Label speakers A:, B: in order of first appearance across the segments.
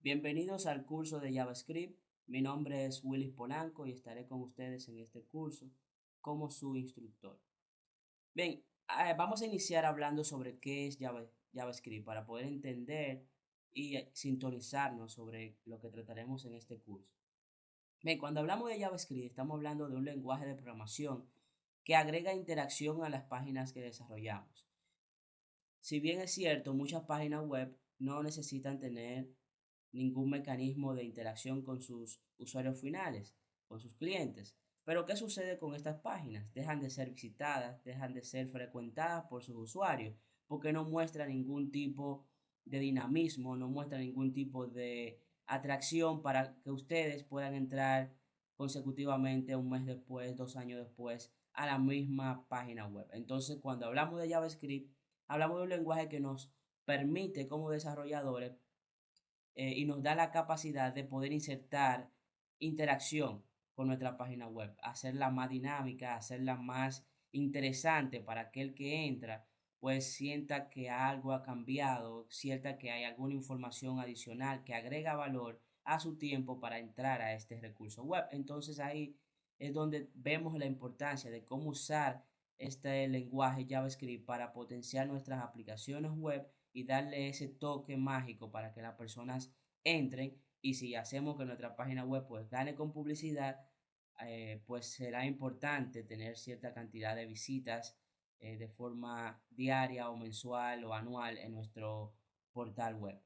A: Bienvenidos al curso de JavaScript. Mi nombre es Willis Polanco y estaré con ustedes en este curso como su instructor. Bien, vamos a iniciar hablando sobre qué es JavaScript para poder entender y sintonizarnos sobre lo que trataremos en este curso. Bien, cuando hablamos de JavaScript estamos hablando de un lenguaje de programación que agrega interacción a las páginas que desarrollamos. Si bien es cierto, muchas páginas web no necesitan tener ningún mecanismo de interacción con sus usuarios finales, con sus clientes. Pero ¿qué sucede con estas páginas? Dejan de ser visitadas, dejan de ser frecuentadas por sus usuarios, porque no muestran ningún tipo de dinamismo, no muestran ningún tipo de atracción para que ustedes puedan entrar consecutivamente un mes después, 2 años después, a la misma página web. Entonces, cuando hablamos de JavaScript, hablamos de un lenguaje que nos permite como desarrolladores y nos da la capacidad de poder insertar interacción con nuestra página web, hacerla más dinámica, hacerla más interesante para aquel que entra, pues sienta que algo ha cambiado, sienta que hay alguna información adicional que agrega valor a su tiempo para entrar a este recurso web. Entonces ahí es donde vemos la importancia de cómo usar este lenguaje JavaScript para potenciar nuestras aplicaciones web y darle ese toque mágico para que las personas entren, y si hacemos que nuestra página web pues gane con publicidad, pues será importante tener cierta cantidad de visitas de forma diaria o mensual o anual en nuestro portal web.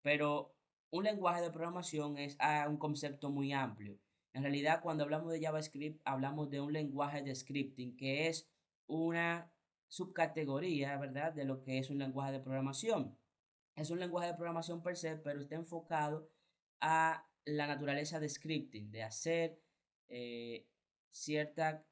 A: Pero un lenguaje de programación es un concepto muy amplio. En realidad, cuando hablamos de JavaScript, hablamos de un lenguaje de scripting que es una subcategoría, ¿verdad?, de lo que es un lenguaje de programación. Es un lenguaje de programación per se, pero está enfocado a la naturaleza de scripting, de hacer eh, cierta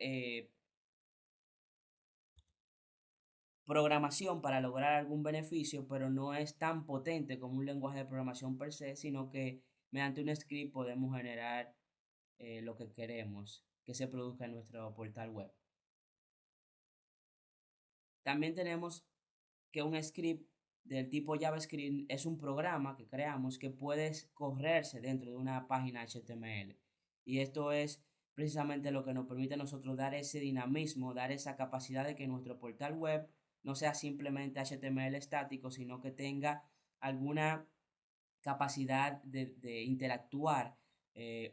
A: programación para lograr algún beneficio, pero no es tan potente como un lenguaje de programación per se, sino que mediante un script podemos generar lo que queremos que se produzca en nuestro portal web. También tenemos que un script del tipo JavaScript es un programa que creamos que puede correrse dentro de una página HTML. Y esto es precisamente lo que nos permite a nosotros dar ese dinamismo, dar esa capacidad de que nuestro portal web no sea simplemente HTML estático, sino que tenga alguna capacidad de interactuar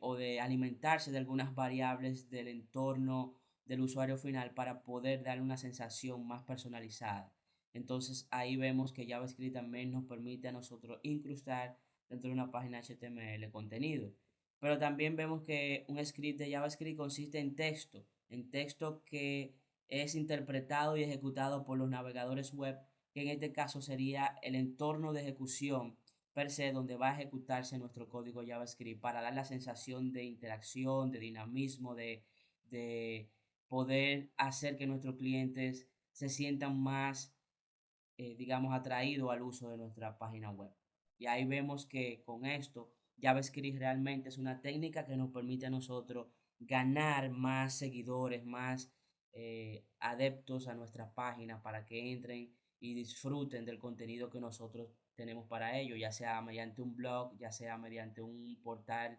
A: o de alimentarse de algunas variables del entorno del usuario final para poder darle una sensación más personalizada. Entonces ahí vemos que JavaScript también nos permite a nosotros incrustar dentro de una página HTML contenido. Pero también vemos que un script de JavaScript consiste en texto que es interpretado y ejecutado por los navegadores web, que en este caso sería el entorno de ejecución per se donde va a ejecutarse nuestro código JavaScript para dar la sensación de interacción, de dinamismo, de poder hacer que nuestros clientes se sientan más, digamos, atraídos al uso de nuestra página web. Y ahí vemos que con esto JavaScript realmente es una técnica que nos permite a nosotros ganar más seguidores, más adeptos a nuestra página para que entren y disfruten del contenido que nosotros tenemos para ellos, ya sea mediante un blog, ya sea mediante un portal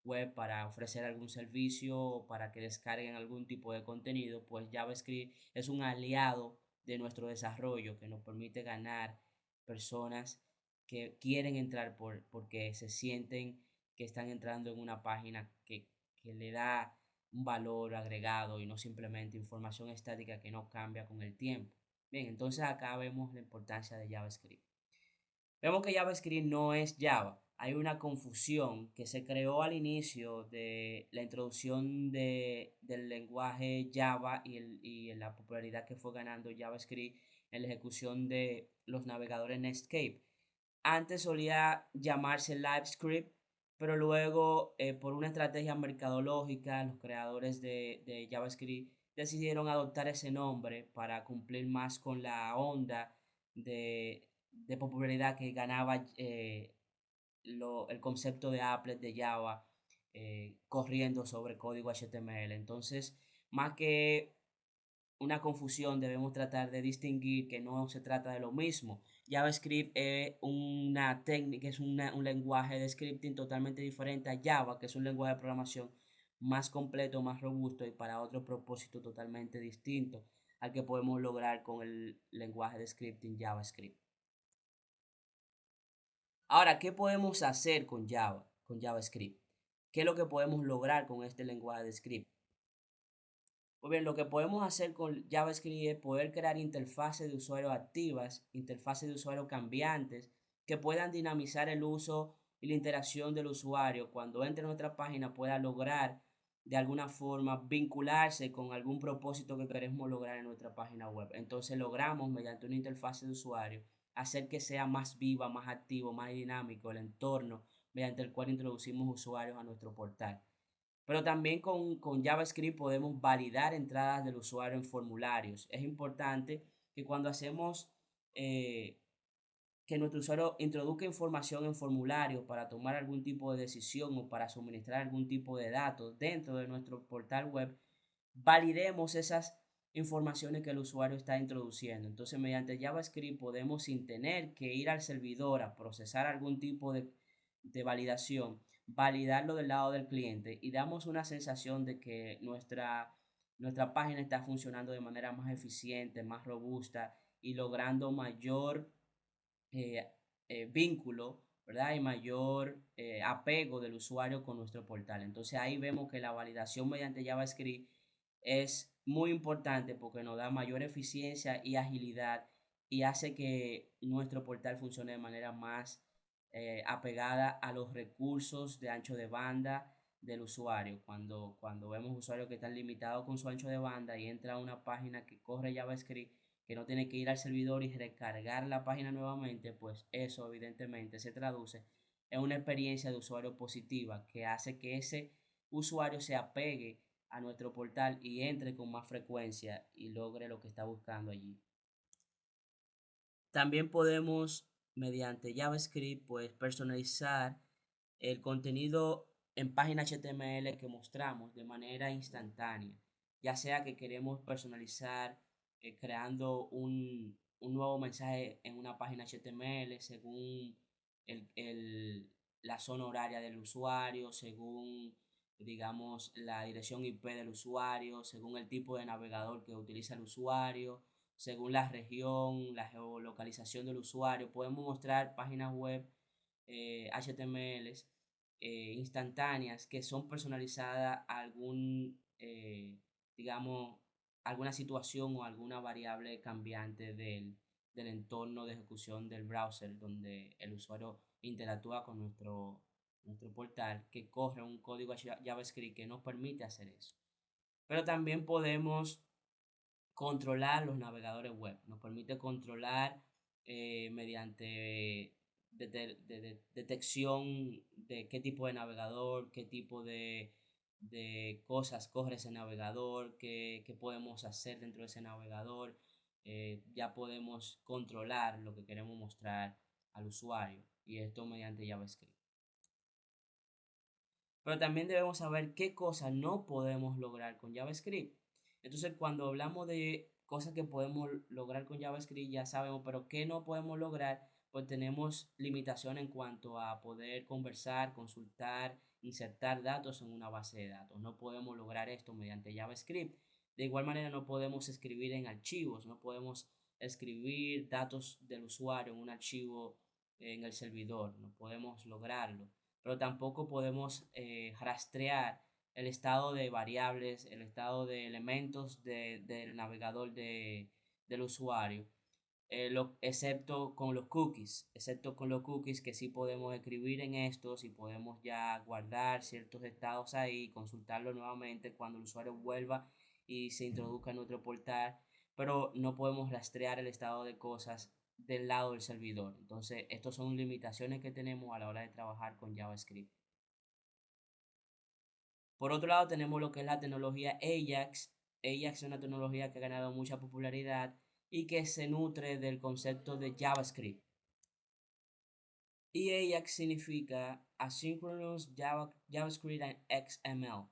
A: web para ofrecer algún servicio o para que descarguen algún tipo de contenido. Pues JavaScript es un aliado de nuestro desarrollo que nos permite ganar personas que quieren entrar porque se sienten que están entrando en una página que le da un valor agregado y no simplemente información estática que no cambia con el tiempo. Bien, entonces acá vemos la importancia de JavaScript. Vemos que JavaScript no es Java. Hay una confusión que se creó al inicio de la introducción del lenguaje Java y la popularidad que fue ganando JavaScript en la ejecución de los navegadores Netscape. Antes solía llamarse LiveScript, pero luego por una estrategia mercadológica los creadores de JavaScript decidieron adoptar ese nombre para cumplir más con la onda de popularidad que ganaba el concepto de applet de Java corriendo sobre código HTML. Entonces, más que una confusión, debemos tratar de distinguir que no se trata de lo mismo. JavaScript es una técnica, es un lenguaje de scripting totalmente diferente a Java, que es un lenguaje de programación más completo, más robusto y para otro propósito totalmente distinto al que podemos lograr con el lenguaje de scripting JavaScript. Ahora, ¿qué podemos hacer con Java, con JavaScript? ¿Qué es lo que podemos lograr con este lenguaje de script? Pues bien, lo que podemos hacer con JavaScript es poder crear interfaces de usuario activas, interfaces de usuario cambiantes, que puedan dinamizar el uso y la interacción del usuario cuando entre a nuestra página pueda lograr de alguna forma vincularse con algún propósito que queremos lograr en nuestra página web. Entonces logramos mediante una interfase de usuario hacer que sea más viva, más activo, más dinámico el entorno mediante el cual introducimos usuarios a nuestro portal. Pero también con JavaScript podemos validar entradas del usuario en formularios. Es importante que cuando hacemos que nuestro usuario introduzca información en formularios para tomar algún tipo de decisión o para suministrar algún tipo de datos dentro de nuestro portal web, validemos esas informaciones que el usuario está introduciendo. Entonces, mediante JavaScript podemos, sin tener que ir al servidor a procesar algún tipo de validación, validarlo del lado del cliente y damos una sensación de que nuestra página está funcionando de manera más eficiente, más robusta y logrando mayor eh, vínculo, ¿verdad? Y mayor apego del usuario con nuestro portal. Entonces ahí vemos que la validación mediante JavaScript es muy importante porque nos da mayor eficiencia y agilidad y hace que nuestro portal funcione de manera más apegada a los recursos de ancho de banda del usuario. Cuando vemos usuarios que están limitados con su ancho de banda y entra a una página que corre JavaScript, que no tiene que ir al servidor y recargar la página nuevamente, pues eso evidentemente se traduce en una experiencia de usuario positiva que hace que ese usuario se apegue a nuestro portal y entre con más frecuencia y logre lo que está buscando allí. También podemos, mediante JavaScript, pues personalizar el contenido en página HTML que mostramos de manera instantánea, ya sea que queremos personalizar creando un nuevo mensaje en una página HTML según la zona horaria del usuario, según, digamos, la dirección IP del usuario, según el tipo de navegador que utiliza el usuario, según la región, la geolocalización del usuario. Podemos mostrar páginas web HTMLs instantáneas que son personalizadas a digamos, alguna situación o alguna variable cambiante del entorno de ejecución del browser donde el usuario interactúa con nuestro portal, que corre un código JavaScript que nos permite hacer eso. Pero también podemos controlar los navegadores web. Nos permite controlar mediante detección de qué tipo de navegador, qué tipo de cosas corre ese navegador, qué podemos hacer dentro de ese navegador. Ya podemos controlar lo que queremos mostrar al usuario y esto mediante JavaScript. Pero también debemos saber qué cosas no podemos lograr con JavaScript. Entonces, cuando hablamos de cosas que podemos lograr con JavaScript, ya sabemos, pero qué no podemos lograr, pues tenemos limitaciones en cuanto a poder conversar, consultar, insertar datos en una base de datos. No podemos lograr esto mediante JavaScript. De igual manera, no podemos escribir en archivos, no podemos escribir datos del usuario en un archivo en el servidor, no podemos lograrlo, pero tampoco podemos rastrear el estado de variables, el estado de elementos del navegador del usuario, excepto con los cookies que sí podemos escribir en estos y podemos ya guardar ciertos estados ahí, consultarlo nuevamente cuando el usuario vuelva y se introduzca en nuestro portal, pero no podemos rastrear el estado de cosas del lado del servidor. Entonces, estas son limitaciones que tenemos a la hora de trabajar con JavaScript. Por otro lado, tenemos lo que es la tecnología Ajax. Ajax es una tecnología que ha ganado mucha popularidad y que se nutre del concepto de JavaScript. Y Ajax significa Asynchronous JavaScript and XML.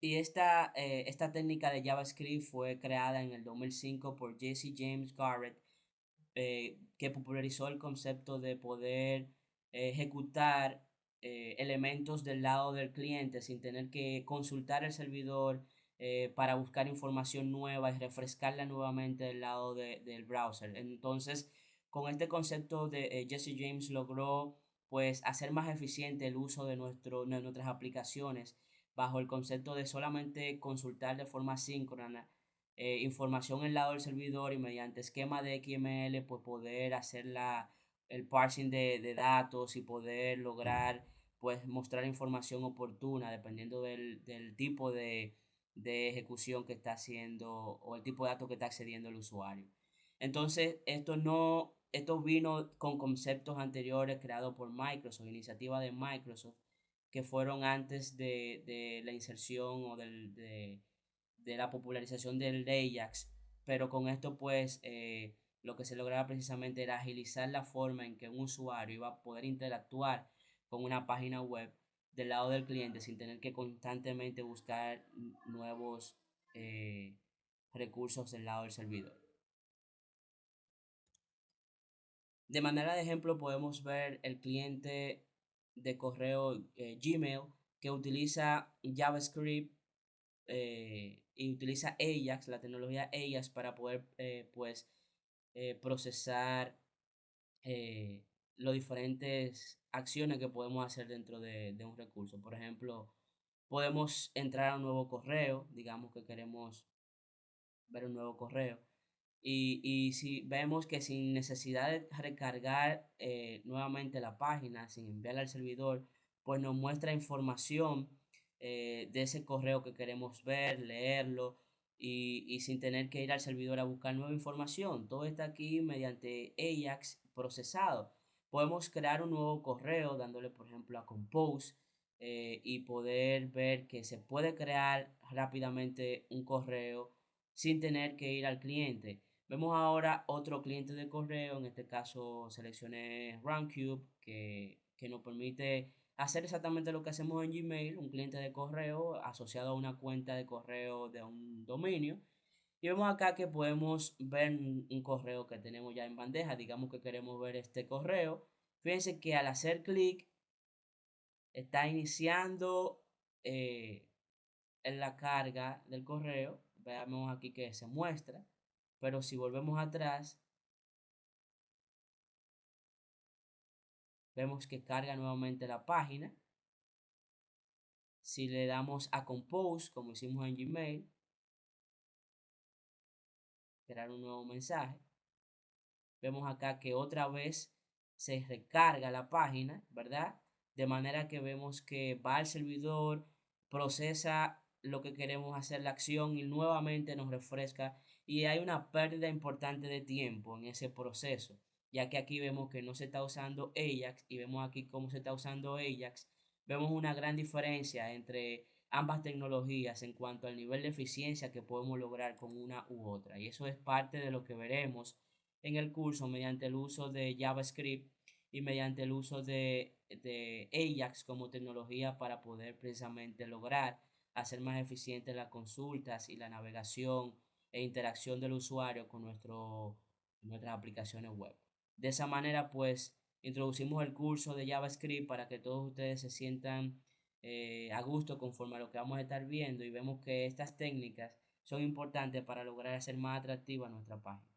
A: Y esta técnica de JavaScript fue creada en el 2005 por Jesse James Garrett que popularizó el concepto de poder ejecutar elementos del lado del cliente sin tener que consultar el servidor para buscar información nueva y refrescarla nuevamente del lado del browser. Entonces, con este concepto de Jesse James logró pues hacer más eficiente el uso de nuestras aplicaciones bajo el concepto de solamente consultar de forma síncrona información en el lado del servidor y mediante esquema de XML pues poder hacer el parsing de datos y poder lograr pues mostrar información oportuna dependiendo del tipo de ejecución que está haciendo o el tipo de datos que está accediendo el usuario. Entonces, esto vino con conceptos anteriores creados por Microsoft, iniciativa de Microsoft, que fueron antes de la inserción o de la popularización del Ajax, pero con esto pues lo que se lograba precisamente era agilizar la forma en que un usuario iba a poder interactuar con una página web del lado del cliente sin tener que constantemente buscar nuevos recursos del lado del servidor. De manera de ejemplo podemos ver el cliente de correo Gmail que utiliza JavaScript y utiliza Ajax, la tecnología Ajax para poder pues procesar eh, las diferentes acciones que podemos hacer dentro de un recurso. Por ejemplo, podemos entrar a un nuevo correo, digamos que queremos ver un nuevo correo. Y si vemos que sin necesidad de recargar nuevamente la página, sin enviarla al servidor, pues nos muestra información de ese correo que queremos ver, leerlo y sin tener que ir al servidor a buscar nueva información. Todo está aquí mediante Ajax procesado. Podemos crear un nuevo correo dándole, por ejemplo, a Compose y poder ver que se puede crear rápidamente un correo sin tener que ir al cliente. Vemos ahora otro cliente de correo, en este caso seleccioné RunCube, que nos permite hacer exactamente lo que hacemos en Gmail, un cliente de correo asociado a una cuenta de correo de un dominio. Y vemos acá que podemos ver un correo que tenemos ya en bandeja, digamos que queremos ver este correo. Fíjense que al hacer clic está iniciando en la carga del correo. Veamos aquí que se muestra, pero si volvemos atrás, vemos que carga nuevamente la página. Si le damos a Compose, como hicimos en Gmail, crear un nuevo mensaje, vemos acá que otra vez se recarga la página, ¿verdad? De manera que vemos que va al servidor, procesa lo que queremos hacer, la acción, y nuevamente nos refresca. Y hay una pérdida importante de tiempo en ese proceso, ya que aquí vemos que no se está usando Ajax y vemos aquí cómo se está usando Ajax. Vemos una gran diferencia entre ambas tecnologías en cuanto al nivel de eficiencia que podemos lograr con una u otra. Y eso es parte de lo que veremos en el curso mediante el uso de JavaScript y mediante el uso de Ajax como tecnología para poder precisamente lograr hacer más eficientes las consultas y la navegación e interacción del usuario con nuestras aplicaciones web. De esa manera, pues, introducimos el curso de JavaScript para que todos ustedes se sientan a gusto conforme a lo que vamos a estar viendo y vemos que estas técnicas son importantes para lograr hacer más atractiva nuestra página.